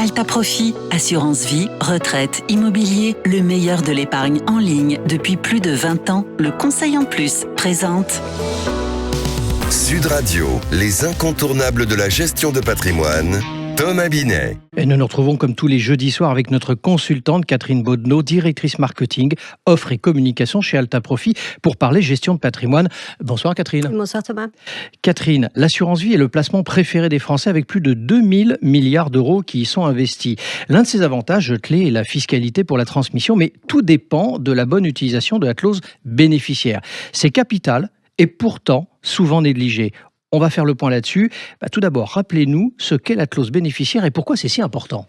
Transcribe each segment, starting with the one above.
Alta Profit, assurance vie, retraite, immobilier, le meilleur de l'épargne en ligne depuis plus de 20 ans. Le Conseil en Plus présente Sud Radio, les incontournables de la gestion de patrimoine. Thomas Binet. Et nous nous retrouvons comme tous les jeudis soirs avec notre consultante Catherine Baudenot, directrice marketing, offre et communication chez Alta Profit pour parler gestion de patrimoine. Bonsoir Catherine. Bonsoir Thomas. Catherine, l'assurance vie est le placement préféré des Français avec plus de 2000 milliards d'euros qui y sont investis. L'un de ses avantages clés est la fiscalité pour la transmission, mais tout dépend de la bonne utilisation de la clause bénéficiaire. C'est capital et pourtant souvent négligé. On va faire le point là-dessus. Tout d'abord, rappelez-nous ce qu'est la clause bénéficiaire et pourquoi c'est si important.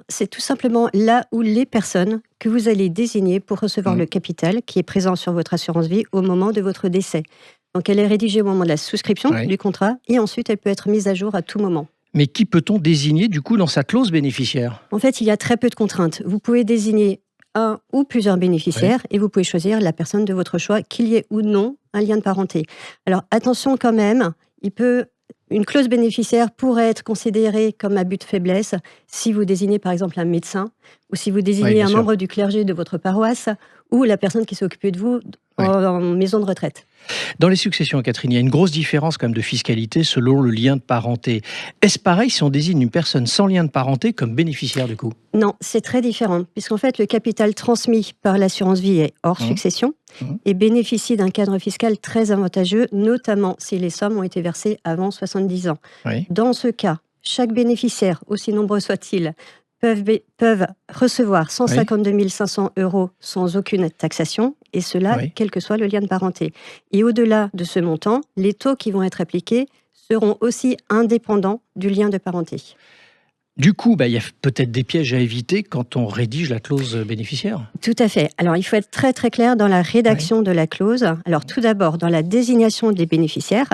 C'est tout simplement là où les personnes que vous allez désigner pour recevoir le capital qui est présent sur votre assurance vie au moment de votre décès. Donc elle est rédigée au moment de la souscription du contrat et ensuite elle peut être mise à jour à tout moment. Mais qui peut-on désigner du coup dans sa clause bénéficiaire ? En fait, il y a très peu de contraintes. Vous pouvez désigner un ou plusieurs bénéficiaires et vous pouvez choisir la personne de votre choix, qu'il y ait ou non un lien de parenté. Alors attention quand même, une clause bénéficiaire pourrait être considérée comme abus de faiblesse si vous désignez par exemple un médecin ou si vous désignez un membre du clergé de votre paroisse ou la personne qui s'occupe de vous en maison de retraite. Dans les successions, Catherine, il y a une grosse différence quand même de fiscalité selon le lien de parenté. Est-ce pareil si on désigne une personne sans lien de parenté comme bénéficiaire du coup ? Non, c'est très différent, puisqu'en fait le capital transmis par l'assurance vie est hors succession et bénéficie d'un cadre fiscal très avantageux, notamment si les sommes ont été versées avant 70 ans. Dans ce cas, chaque bénéficiaire, aussi nombreux soit-il, peuvent recevoir 152 500 € sans aucune taxation, et cela, quel que soit le lien de parenté. Et au-delà de ce montant, les taux qui vont être appliqués seront aussi indépendants du lien de parenté. Du coup, il y a peut-être des pièges à éviter quand on rédige la clause bénéficiaire. Tout à fait. Alors, il faut être très très clair dans la rédaction de la clause. Alors, tout d'abord, dans la désignation des bénéficiaires,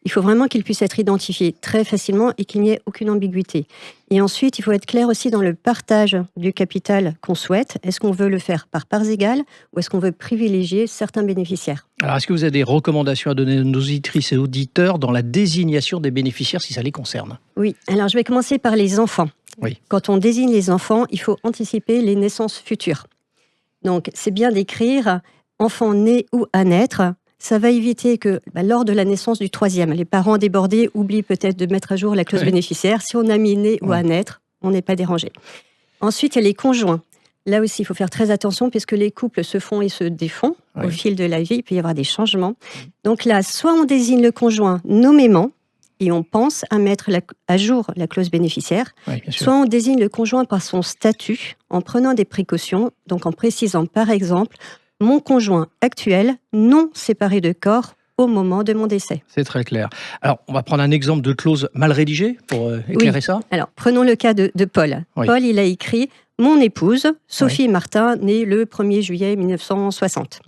il faut vraiment qu'ils puissent être identifiés très facilement et qu'il n'y ait aucune ambiguïté. Et ensuite, il faut être clair aussi dans le partage du capital qu'on souhaite. Est-ce qu'on veut le faire par parts égales ou est-ce qu'on veut privilégier certains bénéficiaires ? Alors, est-ce que vous avez des recommandations à donner à nos auditrices et auditeurs dans la désignation des bénéficiaires si ça les concerne ? Oui, alors je vais commencer par les enfants. Quand on désigne les enfants, il faut anticiper les naissances futures. Donc, c'est bien d'écrire « enfant né ou à naître ». Ça va éviter que, lors de la naissance du troisième, les parents débordés oublient peut-être de mettre à jour la clause bénéficiaire. Si on a mis né ou à naître, on n'est pas dérangé. Ensuite, il y a les conjoints. Là aussi, il faut faire très attention puisque les couples se font et se défont au fil de la vie. Il peut y avoir des changements. Donc là, soit on désigne le conjoint nommément et on pense à mettre à jour la clause bénéficiaire, soit on désigne le conjoint par son statut en prenant des précautions, donc en précisant par exemple « mon conjoint actuel non séparé de corps au moment de mon décès ». C'est très clair. Alors, on va prendre un exemple de clause mal rédigée pour éclairer ça. Alors, prenons le cas de Paul. Paul, il a écrit « Mon épouse, Sophie Martin, née le 1er juillet 1960 ».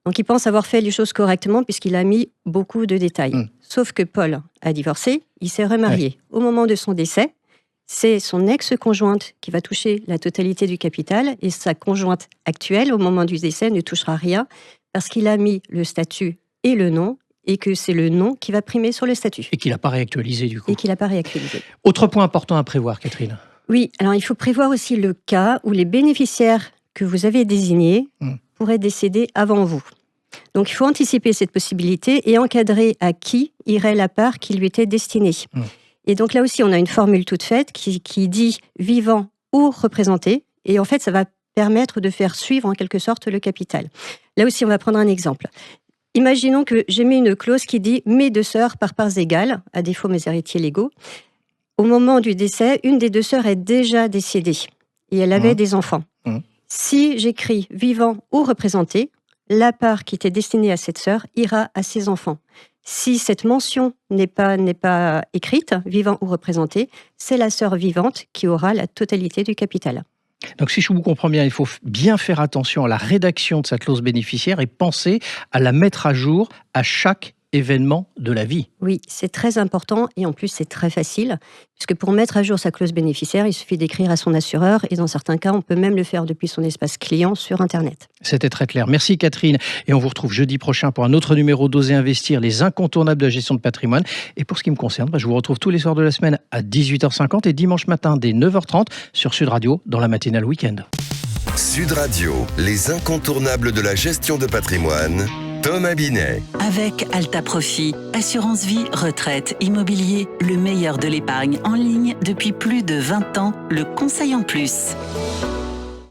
Donc, il pense avoir fait les choses correctement puisqu'il a mis beaucoup de détails. Sauf que Paul a divorcé, il s'est remarié. Au moment de son décès, c'est son ex-conjointe qui va toucher la totalité du capital et sa conjointe actuelle, au moment du décès, ne touchera rien parce qu'il a mis le statut et le nom et que c'est le nom qui va primer sur le statut. Et qu'il n'a pas réactualisé du coup. Autre point important à prévoir, Catherine. Oui, alors il faut prévoir aussi le cas où les bénéficiaires que vous avez désignés pourraient décéder avant vous. Donc il faut anticiper cette possibilité et encadrer à qui irait la part qui lui était destinée. Et donc là aussi, on a une formule toute faite qui dit vivant ou représenté. Et en fait, ça va permettre de faire suivre en quelque sorte le capital. Là aussi, on va prendre un exemple. Imaginons que j'ai mis une clause qui dit mes deux sœurs par parts égales, à défaut mes héritiers légaux. Au moment du décès, une des deux sœurs est déjà décédée et elle avait des enfants. Si j'écris vivant ou représenté, la part qui était destinée à cette sœur ira à ses enfants. Si cette mention n'est pas écrite, vivant ou représenté, c'est la sœur vivante qui aura la totalité du capital. Donc si je vous comprends bien, il faut bien faire attention à la rédaction de sa clause bénéficiaire et penser à la mettre à jour à chaque événement de la vie. Oui, c'est très important et en plus c'est très facile, puisque pour mettre à jour sa clause bénéficiaire, il suffit d'écrire à son assureur et dans certains cas, on peut même le faire depuis son espace client sur Internet. C'était très clair. Merci Catherine. Et on vous retrouve jeudi prochain pour un autre numéro d'Oser Investir, les incontournables de la gestion de patrimoine. Et pour ce qui me concerne, je vous retrouve tous les soirs de la semaine à 18h50 et dimanche matin dès 9h30 sur Sud Radio dans la matinale week-end. Sud Radio, les incontournables de la gestion de patrimoine. Thomas Binet. Avec Alta Profit, assurance vie, retraite, immobilier, le meilleur de l'épargne en ligne depuis plus de 20 ans, le conseil en plus.